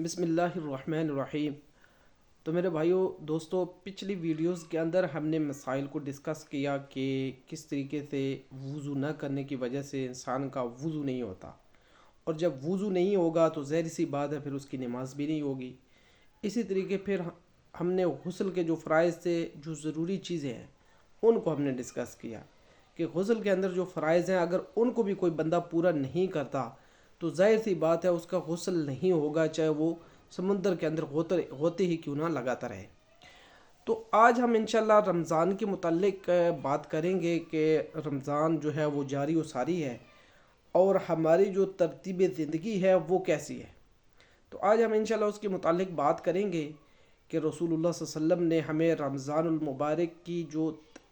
بسم اللہ الرحمن الرحیم۔ تو میرے بھائیوں دوستوں، پچھلی ویڈیوز کے اندر ہم نے مسائل کو ڈسکس کیا کہ کس طریقے سے وضو نہ کرنے کی وجہ سے انسان کا وضو نہیں ہوتا، اور جب وضو نہیں ہوگا تو ظاہر سی بات ہے پھر اس کی نماز بھی نہیں ہوگی۔ اسی طریقے پھر ہم نے غسل کے جو فرائض تھے، جو ضروری چیزیں ہیں، ان کو ہم نے ڈسکس کیا کہ غسل کے اندر جو فرائض ہیں اگر ان کو بھی کوئی بندہ پورا نہیں کرتا تو ظاہر سی بات ہے اس کا غسل نہیں ہوگا، چاہے وہ سمندر کے اندر ہوتے ہی کیوں نہ لگاتا رہے۔ تو آج ہم انشاءاللہ رمضان کے متعلق بات کریں گے کہ رمضان جو ہے وہ جاری و ساری ہے، اور ہماری جو ترتیب زندگی ہے وہ کیسی ہے۔ تو آج ہم انشاءاللہ اس کے متعلق بات کریں گے کہ رسول اللہ صلی اللہ علیہ وسلم نے ہمیں رمضان المبارک کی جو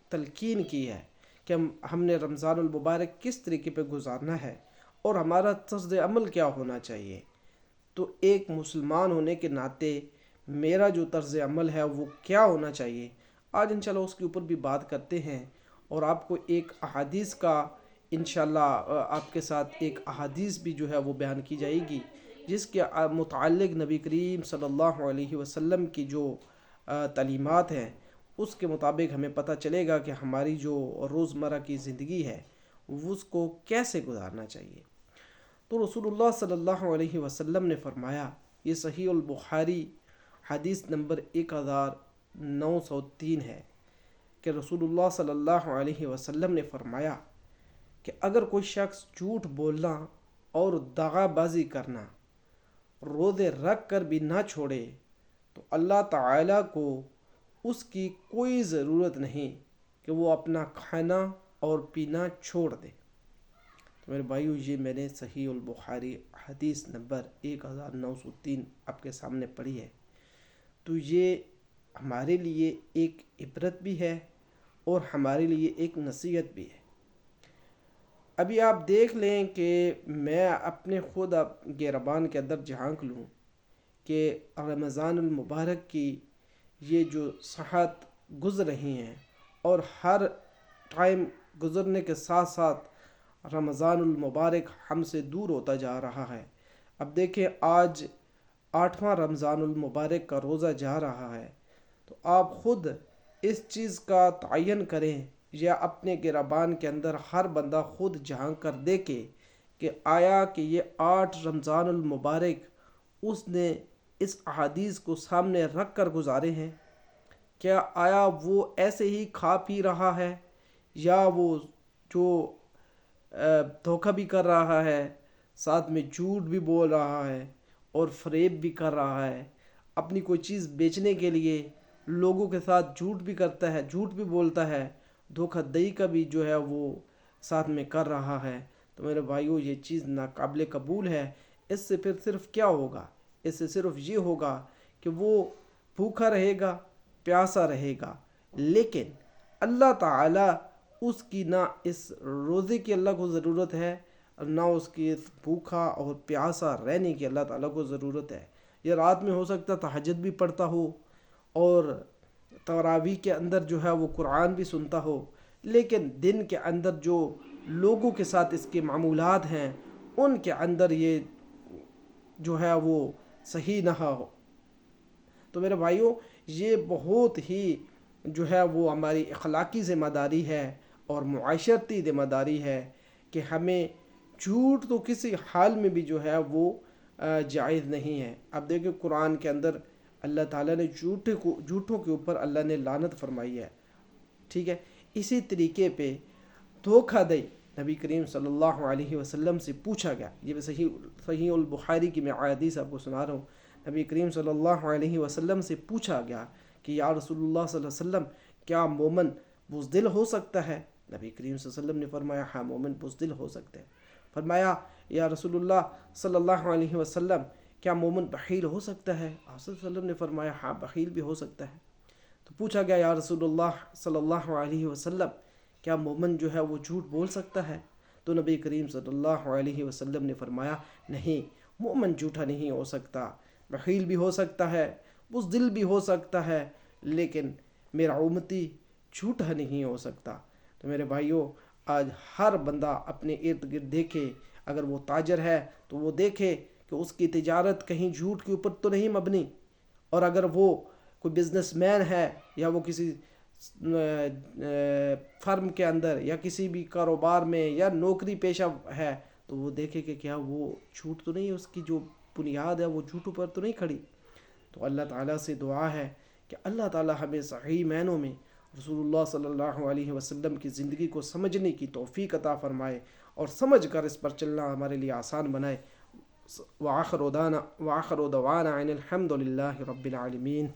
تلقین کی ہے کہ ہم نے رمضان المبارک کس طریقے پہ گزارنا ہے اور ہمارا طرز عمل کیا ہونا چاہیے۔ تو ایک مسلمان ہونے کے ناطے میرا جو طرز عمل ہے وہ کیا ہونا چاہیے، آج انشاءاللہ اس کے اوپر بھی بات کرتے ہیں، اور آپ کو ایک احادیث کا انشاءاللہ آپ کے ساتھ ایک احادیث بھی جو ہے وہ بیان کی جائے گی، جس کے متعلق نبی کریم صلی اللہ علیہ وسلم کی جو تعلیمات ہیں اس کے مطابق ہمیں پتہ چلے گا کہ ہماری جو روزمرہ کی زندگی ہے اس کو کیسے گزارنا چاہیے۔ تو رسول اللہ صلی اللہ علیہ وسلم نے فرمایا، یہ صحیح البخاری حدیث نمبر 1903 ہے، کہ رسول اللہ صلی اللہ علیہ وسلم نے فرمایا کہ اگر کوئی شخص جھوٹ بولنا اور دغا بازی کرنا روزے رکھ کر بھی نہ چھوڑے تو اللہ تعالیٰ کو اس کی کوئی ضرورت نہیں کہ وہ اپنا کھانا اور پینا چھوڑ دے۔ تو میرے بھائیو، یہ میں نے صحیح البخاری حدیث نمبر 1903 آپ کے سامنے پڑھی ہے۔ تو یہ ہمارے لیے ایک عبرت بھی ہے اور ہمارے لیے ایک نصیحت بھی ہے۔ ابھی آپ دیکھ لیں کہ میں اپنے خود گیربان کے اندر جھانک لوں کہ رمضان المبارک کی یہ جو ساعات گزر رہی ہیں، اور ہر ٹائم گزرنے کے ساتھ ساتھ رمضان المبارک ہم سے دور ہوتا جا رہا ہے۔ اب دیکھیں، آج 8واں رمضان المبارک کا روزہ جا رہا ہے، تو آپ خود اس چیز کا تعین کریں یا اپنے گربان کے اندر ہر بندہ خود جھانک کر دیکھے کہ آیا کہ یہ 8 رمضان المبارک اس نے اس احادیث کو سامنے رکھ کر گزارے ہیں؟ کیا آیا وہ ایسے ہی کھا پی رہا ہے، یا وہ جو دھوکہ بھی کر رہا ہے، ساتھ میں جھوٹ بھی بول رہا ہے اور فریب بھی کر رہا ہے، اپنی کوئی چیز بیچنے کے لیے لوگوں کے ساتھ جھوٹ بھی کرتا ہے، جھوٹ بھی بولتا ہے، دھوکہ دہی کا بھی جو ہے وہ ساتھ میں کر رہا ہے؟ تو میرے بھائیوں، یہ چیز ناقابل قبول ہے۔ اس سے پھر صرف کیا ہوگا؟ اس سے صرف یہ ہوگا کہ وہ بھوکا رہے گا، پیاسا رہے گا، لیکن اللہ تعالیٰ اس کی نہ اس روزے کی اللہ کو ضرورت ہے، نہ اس کی اس بھوکا اور پیاسا رہنے کی اللہ تعالیٰ کو ضرورت ہے۔ یہ رات میں ہو سکتا ہے تہجد بھی پڑھتا ہو اور تراویح کے اندر جو ہے وہ قرآن بھی سنتا ہو، لیکن دن کے اندر جو لوگوں کے ساتھ اس کے معمولات ہیں ان کے اندر یہ جو ہے وہ صحیح نہ ہو۔ تو میرے بھائیوں، یہ بہت ہی جو ہے وہ ہماری اخلاقی ذمہ داری ہے اور معاشرتی ذمہ داری ہے کہ ہمیں جھوٹ تو کسی حال میں بھی جو ہے وہ جائز نہیں ہے۔ اب دیکھیں، قرآن کے اندر اللہ تعالیٰ نے جھوٹوں کے اوپر اللہ نے لعنت فرمائی ہے، ٹھیک ہے۔ اسی طریقے پہ دھوکہ دہی نبی کریم صلی اللہ علیہ وسلم سے پوچھا گیا، یہ صحیح البخاری کی میں حدیث آپ کو سنا رہا ہوں۔ نبی کریم صلی اللہ علیہ وسلم سے پوچھا گیا کہ یا رسول اللہ صلی اللہ علیہ وسلم، کیا مومن بزدل ہو سکتا ہے؟ نبی کریم صلی اللہ علیہ وسلم نے فرمایا، ہاں، مومن بزدل ہو سکتے ہیں۔ فرمایا، یا رسول اللہ صلی اللہ علیہ وسلم، کیا مومن بخیل ہو سکتا ہے؟ آپ صلی اللہ علیہ وسلم نے فرمایا، ہاں، بخیل بھی ہو سکتا ہے۔ تو پوچھا گیا، یا رسول اللہ صلی اللہ علیہ وسلم، کیا مومن جو ہے وہ جھوٹ بول سکتا ہے؟ تو نبی کریم صلی اللہ علیہ وسلم نے فرمایا، نہیں، مومن جھوٹا نہیں ہو سکتا، بخیل بھی ہو سکتا ہے، بزدل بھی ہو سکتا ہے، لیکن میرا امتی جھوٹا نہیں ہو سکتا۔ تو میرے بھائیوں، آج ہر بندہ اپنے ارد گرد دیکھے، اگر وہ تاجر ہے تو وہ دیکھے کہ اس کی تجارت کہیں جھوٹ کے اوپر تو نہیں مبنی، اور اگر وہ کوئی بزنس مین ہے یا وہ کسی فرم کے اندر یا کسی بھی کاروبار میں یا نوکری پیشہ ہے، تو وہ دیکھے کہ کیا وہ جھوٹ تو نہیں، اس کی جو بنیاد ہے وہ جھوٹوں پر تو نہیں کھڑی۔ تو اللہ تعالیٰ سے دعا ہے کہ اللہ تعالیٰ ہمیں صحیح معنوں میں رسول اللہ صلی اللہ علیہ وسلم کی زندگی کو سمجھنے کی توفیق عطا فرمائے، اور سمجھ کر اس پر چلنا ہمارے لیے آسان بنائے۔ وآخر دعوانا ان الحمد للہ رب العالمین۔